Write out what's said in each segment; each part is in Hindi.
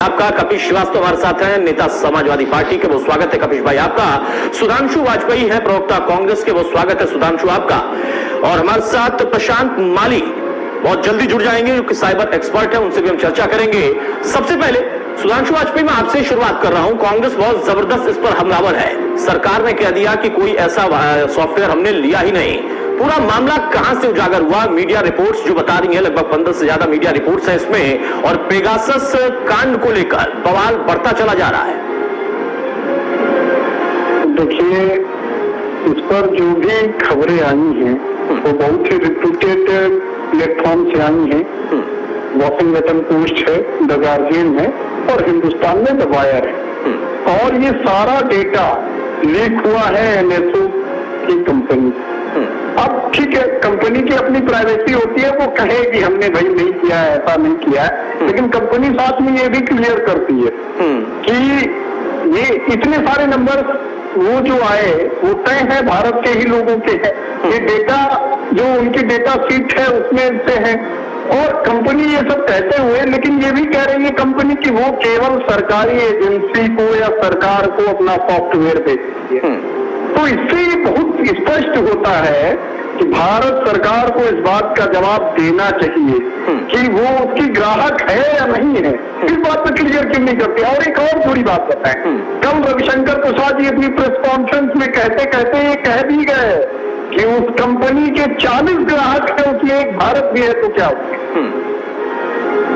आपका कपिल श्रीवास्तव हमारे साथ हैं, नेता समाजवादी पार्टी के, वो स्वागत है कपिल भाई आपका। सुधांशु वाजपेयी है प्रवक्ता कांग्रेस के, वो स्वागत है सुधांशु आपका। और हमारे साथ प्रशांत माली बहुत जल्दी जुड़ जाएंगे जो कि साइबर एक्सपर्ट है, उनसे भी हम चर्चा करेंगे। सबसे पहले सुधांशु वाजपेयी, मैं आपसे शुरुआत कर रहा हूं। कांग्रेस बहुत जबरदस्त इस पर हमलावर है। सरकार ने कह दिया कि कोई ऐसा सॉफ्टवेयर हमने लिया ही नहीं। पूरा मामला कहां से उजागर हुआ? मीडिया रिपोर्ट्स जो बता रही है, लगभग 15 से ज्यादा मीडिया रिपोर्ट्स हैं इसमें, और पेगासस कांड को लेकर बवाल बढ़ता चला जा रहा है। देखिए, इस पर जो भी खबरें आई हैं वो बहुत ही रिप्यूटेड प्लेटफॉर्म से आई हैं। वॉशिंगटन पोस्ट है, द गार्जियन है और हिंदुस्तान में द वायर है। और ये सारा डेटा लीक हुआ है एनएसओ की कंपनी। अब ठीक है, कंपनी की अपनी प्राइवेसी होती है, वो कहे कि हमने भाई नहीं किया है, ऐसा नहीं किया है, लेकिन कंपनी साथ में ये भी क्लियर करती है कि ये इतने सारे नंबर वो जो आए वो तय है, भारत के ही लोगों के हैं। ये डेटा जो उनकी डेटा शीट है उसमें से है। और कंपनी ये सब कहते हुए लेकिन ये भी कह रही है कंपनी की वो केवल सरकारी एजेंसी को या सरकार को अपना सॉफ्टवेयर बेचती है। तो इससे ये बहुत स्पष्ट होता है कि भारत सरकार को इस बात का जवाब देना चाहिए कि वो उसकी ग्राहक है या नहीं है। इस बात पर क्लियर क्यों नहीं करते? और एक और थोड़ी बात बताएं, कल रविशंकर प्रसाद जी अपनी प्रेस कॉन्फ्रेंस में कहते कहते ये कह भी गए कि उस कंपनी के 40 ग्राहक है, उसमें एक भारत भी है, तो क्या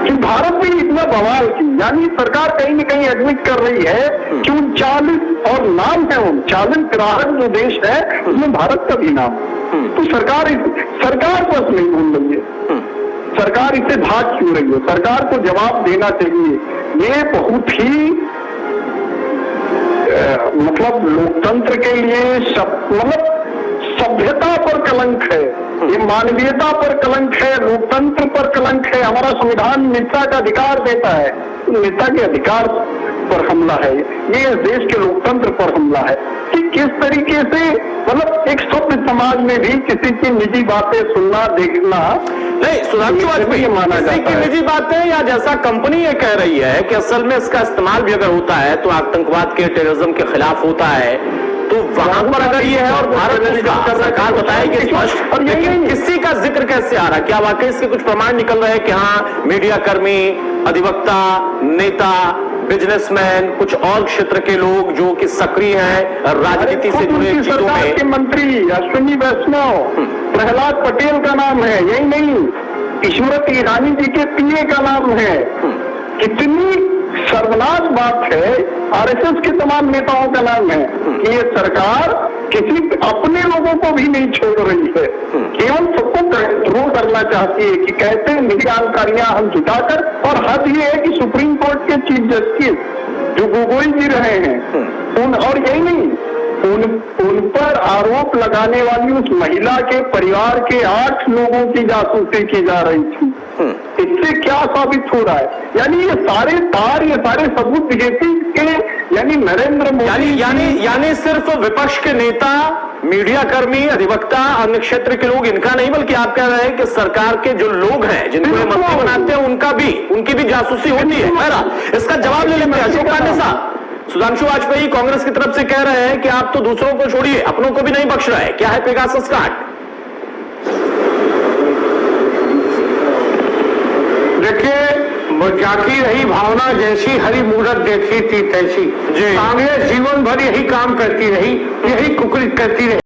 कि भारत में इतना बवाल की, यानी सरकार कहीं न कहीं एडमिट कर रही है कि उन 40 और नाम है, उन 40 ग्राहक जो देश है उसमें भारत का भी नाम। तो सरकार बस नहीं भूल रही है, सरकार इसे भाग क्यों रही है? सरकार को जवाब देना चाहिए। ये बहुत ही मतलब लोकतंत्र के लिए मतलब सभ्यता पर कलंक है, ये मानवीयता पर कलंक है, लोकतंत्र पर कलंक है। हमारा संविधान नेता का अधिकार देता है, नेता के अधिकार पर हमला है, ये देश के लोकतंत्र पर हमला है कि किस तरीके से मतलब एक सभ्य समाज में भी किसी की निजी बातें सुनना देखना नहीं। सुधांशु वाजपेयी माना जाता है निजी बातें, या जैसा कंपनी ये कह रही है कि असल में इसका इस्तेमाल भी अगर होता है तो आतंकवाद के, टेररिज्म के खिलाफ होता है, तो वहां पर अगर ये है और भारत उसका सरकार बताएगी स्पष्ट, और लेकिन किसी का जिक्र कैसे आ रहा है? क्या वाकई इसके कुछ प्रमाण निकल रहे हैं कि हाँ मीडिया कर्मी, अधिवक्ता, नेता, बिजनेसमैन, कुछ और क्षेत्र के लोग जो कि सक्रिय हैं राजनीति से जुड़े चीजों में? के मंत्री अश्विनी वैष्णव, प्रहलाद पटेल का नाम है, यही नहीं, स्मृति ईरानी जी के पीए का नाम है। कितनी सर्वनाश बात है। आरएसएस के तमाम नेताओं का नाम है कि ये सरकार किसी अपने लोगों को भी नहीं छोड़ रही है, केवल सबको कंट्रोल करना चाहती है कि कैसे निजी जानकारियां हम जुटाकर। और हद ये है कि सुप्रीम कोर्ट के चीफ जस्टिस जो गोगोई जी रहे हैं और यही नहीं, उन पर आरोप लगाने वाली उस महिला के परिवार के 8 लोगों की जासूसी की जा रही थी। इससे क्या साबित हो रहा है? यानी ये सारे तार, ये सारे सबूत बीजेपी के, यानी नरेंद्र मोदी यानी सिर्फ विपक्ष के नेता, मीडिया कर्मी, अधिवक्ता, अन्य क्षेत्र के लोग, इनका नहीं, बल्कि आप कह रहे हैं कि सरकार के जो लोग हैं जिनको ये मंत्री बनाते हैं उनकी भी जासूसी होती है। बहरहाल इसका जवाब ले लेते हैं अशोक पांडे साहब। सुधांशु वाजपेयी कांग्रेस की तरफ से कह रहे हैं कि आप तो दूसरों को छोड़िए, अपनों को भी नहीं बख्श रहे। क्या है पेगासस कांड? देखिए, जाती रही भावना जैसी, हरी मूरत देखी थी तैसी। कांग्रेस जीवन भर यही काम करती रही, यही कुकरीत करती रही।